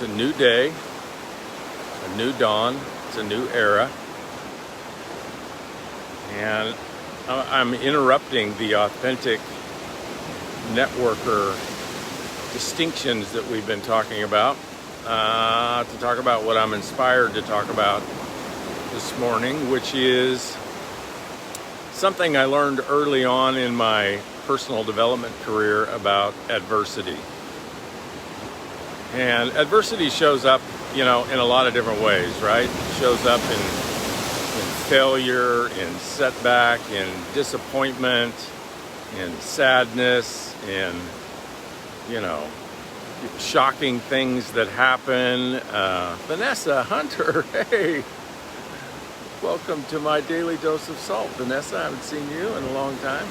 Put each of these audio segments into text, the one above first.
It's a new day, a new dawn, it's a new era. And I'm interrupting the authentic networker distinctions that we've been talking about to talk about what I'm inspired to talk about this morning, which is something I learned early on in my personal development career about adversity. And adversity shows up, in a lot of different ways, right? It shows up in failure, in setback, in disappointment, in sadness, in, shocking things that happen. Vanessa Hunter, hey, welcome to my daily dose of salt. Vanessa, I haven't seen you in a long time.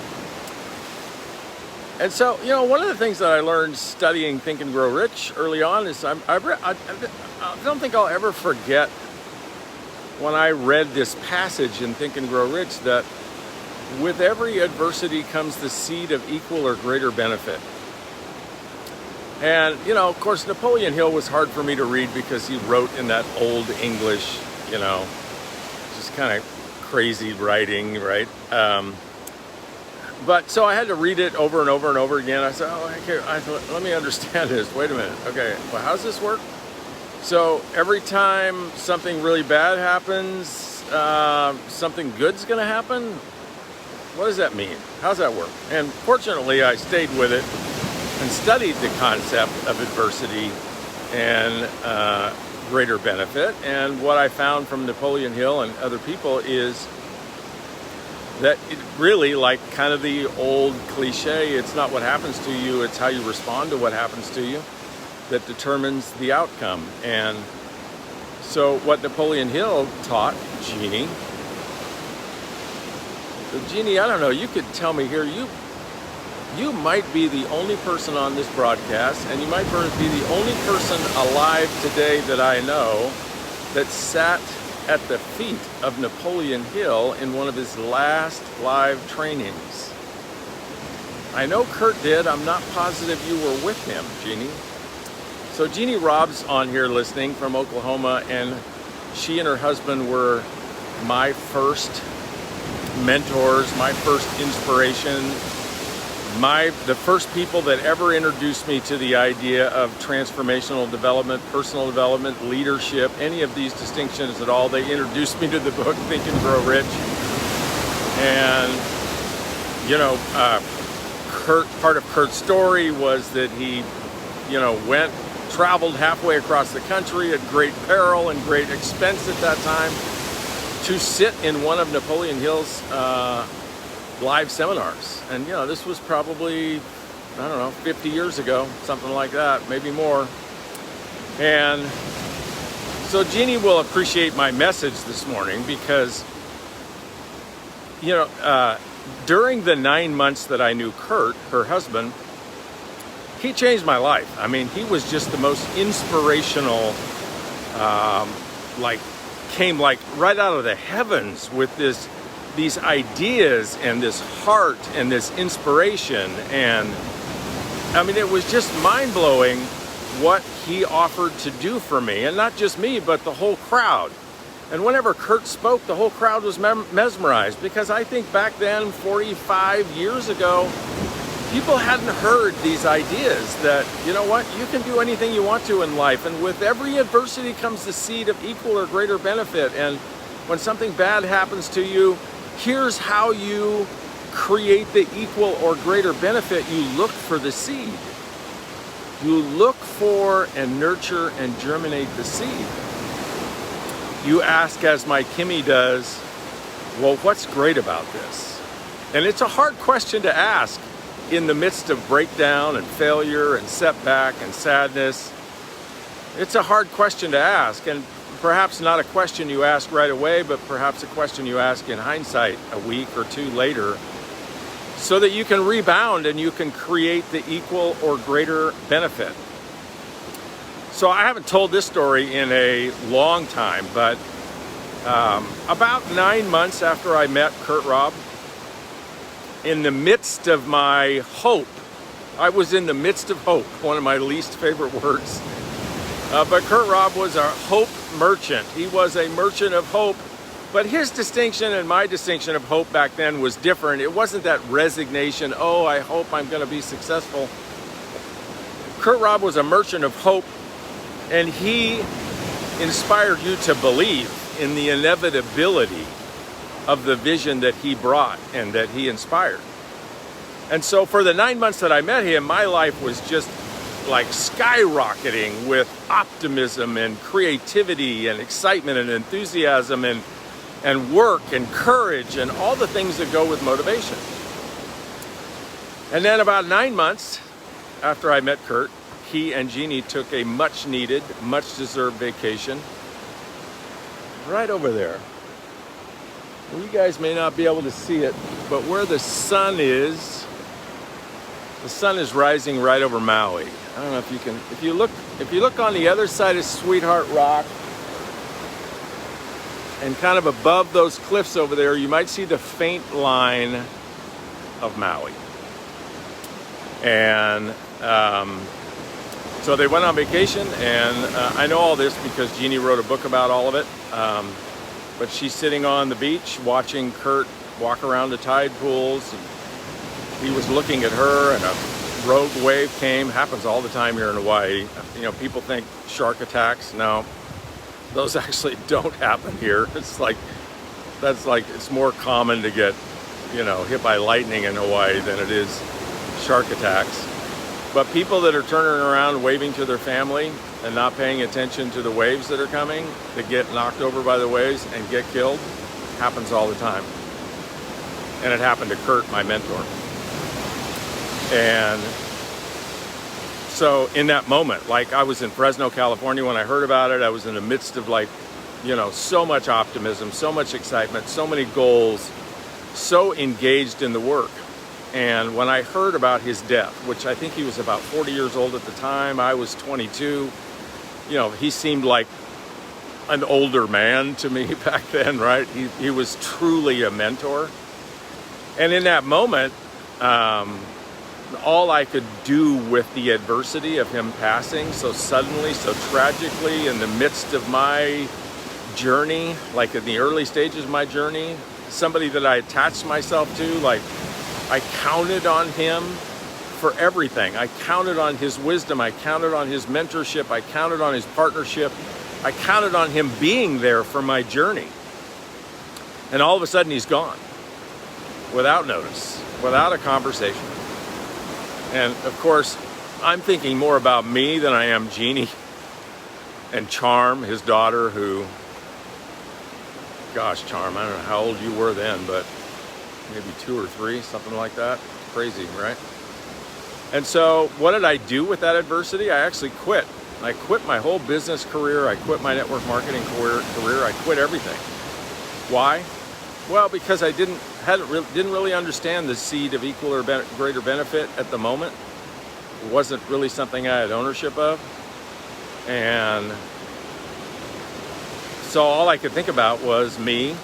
And so, one of the things that I learned studying Think and Grow Rich early on is I don't think I'll ever forget when I read this passage in Think and Grow Rich that with every adversity comes the seed of equal or greater benefit. And, of course, Napoleon Hill was hard for me to read because he wrote in that old English, just kind of crazy writing, right? But so I had to read it over and over and over again. I said, let me understand this. Wait a minute. Okay, well, how does this work? So every time something really bad happens, something good's going to happen? What does that mean? How's that work? And fortunately, I stayed with it and studied the concept of adversity and greater benefit. And what I found from Napoleon Hill and other people is that it really, like kind of the old cliche, it's not what happens to you, it's how you respond to what happens to you that determines the outcome. And so what Napoleon Hill taught Jeannie, I don't know, you could tell me here, you might be the only person on this broadcast, and you might be the only person alive today that I know that sat at the feet of Napoleon Hill in one of his last live trainings. I know Kurt did. I'm not positive you were with him, Jeannie. So Jeannie Rob's on here listening from Oklahoma, and she and her husband were my first mentors, my first inspiration, the first people that ever introduced me to the idea of transformational development, personal development, leadership, any of these distinctions at all. They introduced me to the book Think and Grow Rich. And, part of Kurt's story was that he, traveled halfway across the country at great peril and great expense at that time to sit in one of Napoleon Hill's live seminars. And this was probably, 50 years ago, something like that, maybe more. And so Jeannie will appreciate my message this morning because during the 9 months that I knew Kurt, her husband, he changed my life. I mean, he was just the most inspirational, came right out of the heavens with these ideas and this heart and this inspiration. And I mean, it was just mind-blowing what he offered to do for me, and not just me, but the whole crowd. And whenever Kurt spoke, the whole crowd was mesmerized, because I think back then, 45 years ago, people hadn't heard these ideas that, you can do anything you want to in life, and with every adversity comes the seed of equal or greater benefit. And when something bad happens to you, here's how you create the equal or greater benefit. You look for the seed. You look for and nurture and germinate the seed. You ask, as my Kimmy does, well, what's great about this? And it's a hard question to ask in the midst of breakdown and failure and setback and sadness. It's a hard question to ask, and perhaps not a question you ask right away, but perhaps a question you ask in hindsight a week or two later, so that you can rebound and you can create the equal or greater benefit. So I haven't told this story in a long time, but about 9 months after I met Kurt Robb, in the midst of my hope, I was in the midst of hope, one of my least favorite words. But Kurt Robb was a hope merchant. He was a merchant of hope. But his distinction and my distinction of hope back then was different. It wasn't that resignation, oh, I hope I'm going to be successful. Kurt Robb was a merchant of hope, and he inspired you to believe in the inevitability of the vision that he brought and that he inspired. And so for the 9 months that I met him, my life was just like skyrocketing with optimism and creativity and excitement and enthusiasm and work and courage and all the things that go with motivation. And then about 9 months after I met Kurt, he and Jeannie took a much needed, much deserved vacation right over there. You guys may not be able to see it, but where the sun is rising right over Maui. I don't know if you can, if you look on the other side of Sweetheart Rock and kind of above those cliffs over there, you might see the faint line of Maui. And so they went on vacation, and I know all this because Jeannie wrote a book about all of it. But she's sitting on the beach watching Kurt walk around the tide pools. And he was looking at her, and a rogue wave came. Happens all the time here in Hawaii. You know, people think shark attacks. No, those actually don't happen here. It's more common to get, hit by lightning in Hawaii than it is shark attacks. But people that are turning around waving to their family and not paying attention to the waves that are coming, that get knocked over by the waves and get killed, happens all the time. And it happened to Kurt, my mentor. And so in that moment, like I was in Fresno, California when I heard about it. I was in the midst of so much optimism, so much excitement, so many goals, so engaged in the work. And when I heard about his death, which I think he was about 40 years old at the time, I was 22, he seemed like an older man to me back then, right? He was truly a mentor. And in that moment, all I could do with the adversity of him passing so suddenly, so tragically, in the midst of my journey, like in the early stages of my journey, somebody that I attached myself to, I counted on him for everything. I counted on his wisdom. I counted on his mentorship. I counted on his partnership. I counted on him being there for my journey. And all of a sudden he's gone without notice, without a conversation. And of course, I'm thinking more about me than I am Jeannie and Charm, his daughter, who, gosh, Charm, I don't know how old you were then, but maybe 2 or 3, something like that. Crazy, right? And so what did I do with that adversity? I actually quit. I quit my whole business career. I quit my network marketing career. I quit everything. Why? Well, because I didn't really understand the seed of equal or greater benefit at the moment. It wasn't really something I had ownership of. And so all I could think about was me,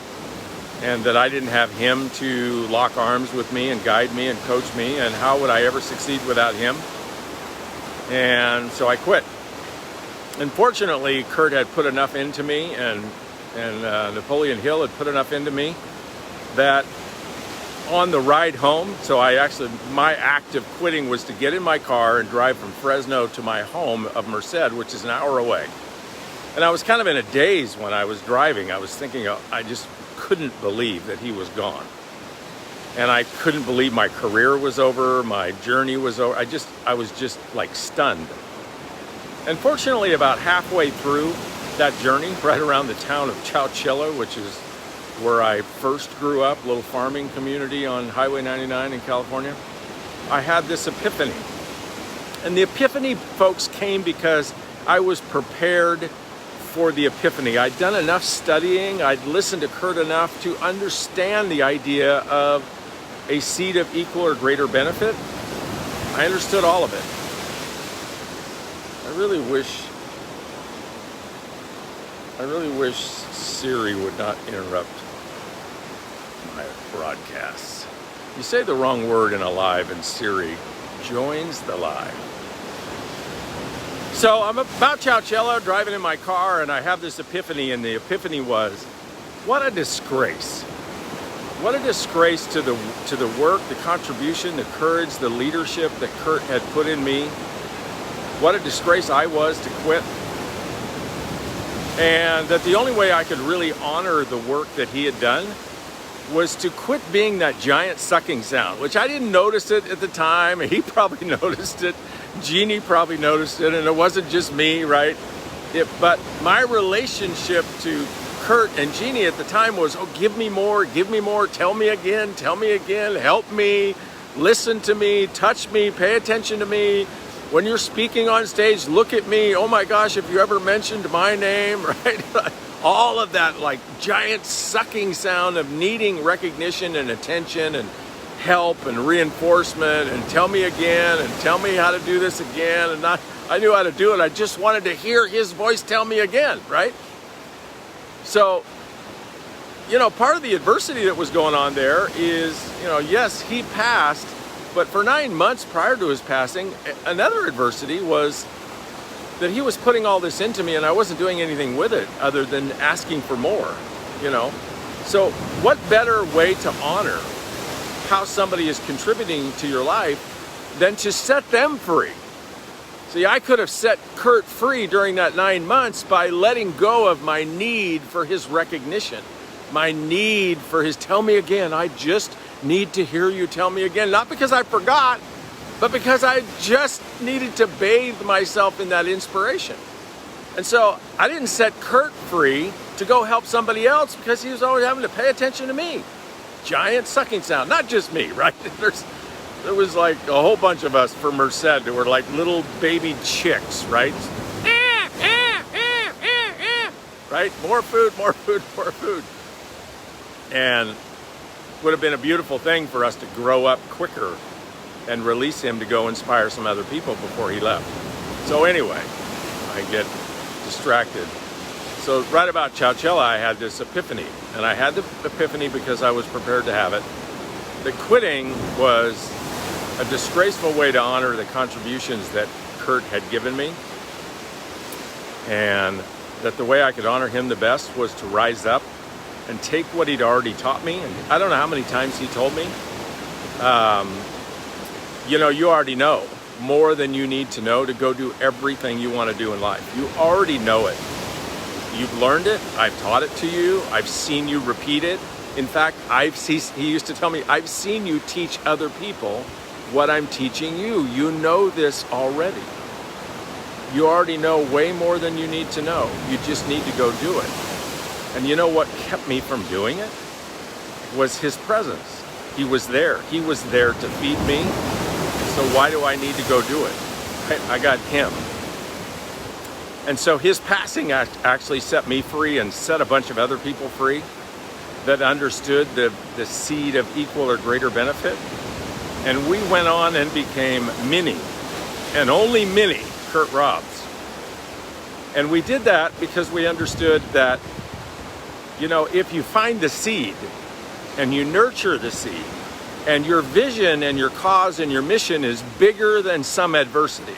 and that I didn't have him to lock arms with me and guide me and coach me, and how would I ever succeed without him? And so I quit. Unfortunately, Kurt had put enough into me, and Napoleon Hill had put enough into me that on the ride home, my act of quitting was to get in my car and drive from Fresno to my home of Merced, which is an hour away. And I was kind of in a daze when I was driving. I was thinking, I just couldn't believe that he was gone. And I couldn't believe my career was over, my journey was over. I was just like stunned. And fortunately, about halfway through that journey, right around the town of Chowchilla, which is where I first grew up, a little farming community on Highway 99 in California, I had this epiphany. And the epiphany, folks, came because I was prepared for the epiphany. I'd done enough studying, I'd listened to Kurt enough to understand the idea of a seed of equal or greater benefit. I understood all of it. I really wish Siri would not interrupt my broadcasts. You say the wrong word in a live and Siri joins the live. So I'm about Chowchilla, driving in my car, and I have this epiphany, and the epiphany was, what a disgrace. What a disgrace to the work, the contribution, the courage, the leadership that Kurt had put in me. What a disgrace I was to quit. And that the only way I could really honor the work that he had done was to quit being that giant sucking sound, which I didn't notice it at the time. He probably noticed it. Jeannie probably noticed it, and it wasn't just me, right? But my relationship to Kurt and Jeannie at the time was, oh, give me more, tell me again, help me, listen to me, touch me, pay attention to me. When you're speaking on stage, look at me. Oh my gosh, if you ever mentioned my name, right? All of that like giant sucking sound of needing recognition and attention and help and reinforcement and tell me again and tell me how to do this again. And I knew how to do it. I just wanted to hear his voice tell me again, right? So, part of the adversity that was going on there is, yes, he passed, but for 9 months prior to his passing, another adversity was that he was putting all this into me and I wasn't doing anything with it other than asking for more, So what better way to honor how somebody is contributing to your life than to set them free? See, I could have set Kurt free during that 9 months by letting go of my need for his recognition, my need for his tell me again. I just need to hear you tell me again. Not because I forgot, but because I just needed to bathe myself in that inspiration. And so I didn't set Kurt free to go help somebody else because he was always having to pay attention to me. Giant sucking sound, not just me, right? There was like a whole bunch of us for Merced that were like little baby chicks, right? Right? More food. And would have been a beautiful thing for us to grow up quicker and release him to go inspire some other people before he left. So anyway, I get distracted. So right about Chowchilla, I had this epiphany. And I had the epiphany because I was prepared to have it. That quitting was a disgraceful way to honor the contributions that Kurt had given me. And that the way I could honor him the best was to rise up and take what he'd already taught me. And I don't know how many times he told me. You already know more than you need to know to go do everything you want to do in life. You already know it. You've learned it. I've taught it to you. I've seen you repeat it. In fact, he used to tell me, I've seen you teach other people what I'm teaching you. You know this already. You already know way more than you need to know. You just need to go do it. And you know what kept me from doing it? Was his presence. He was there. He was there to feed me. So why do I need to go do it? I got him. And so his passing actually set me free and set a bunch of other people free that understood the seed of equal or greater benefit. And we went on and became mini, and only mini Kurt Robs. And we did that because we understood that, if you find the seed and you nurture the seed, and your vision and your cause and your mission is bigger than some adversity,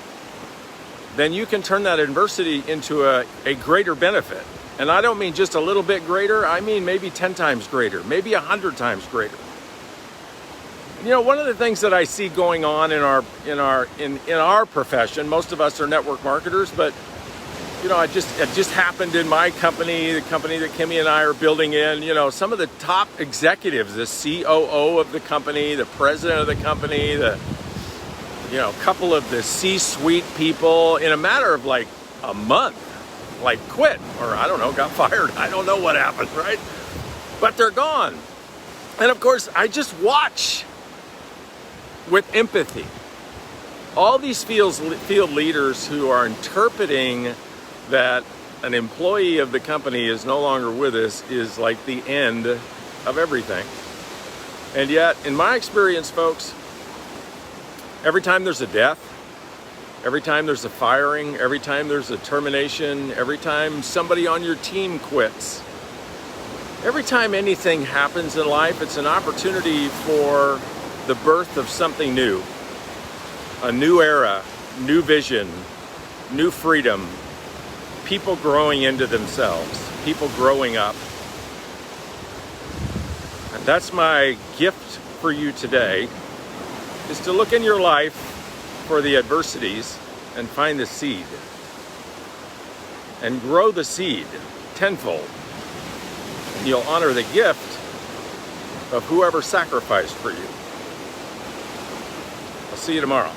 then you can turn that adversity into a greater benefit. And I don't mean just a little bit greater, I mean maybe 10 times greater, maybe 100 times greater. One of the things that I see going on in our profession, most of us are network marketers, but it just happened in my company, the company that Kimmy and I are building in. Some of the top executives, the COO of the company, the president of the company, a couple of the C-suite people, in a matter of like a month, like quit, or I don't know, got fired. I don't know what happened, right? But they're gone. And of course, I just watch with empathy all these field leaders who are interpreting that an employee of the company is no longer with us is like the end of everything. And yet, in my experience, folks, every time there's a death, every time there's a firing, every time there's a termination, every time somebody on your team quits, every time anything happens in life, it's an opportunity for the birth of something new, a new era, new vision, new freedom, people growing into themselves, people growing up. And that's my gift for you today, is to look in your life for the adversities and find the seed. And grow the seed tenfold. And you'll honor the gift of whoever sacrificed for you. I'll see you tomorrow.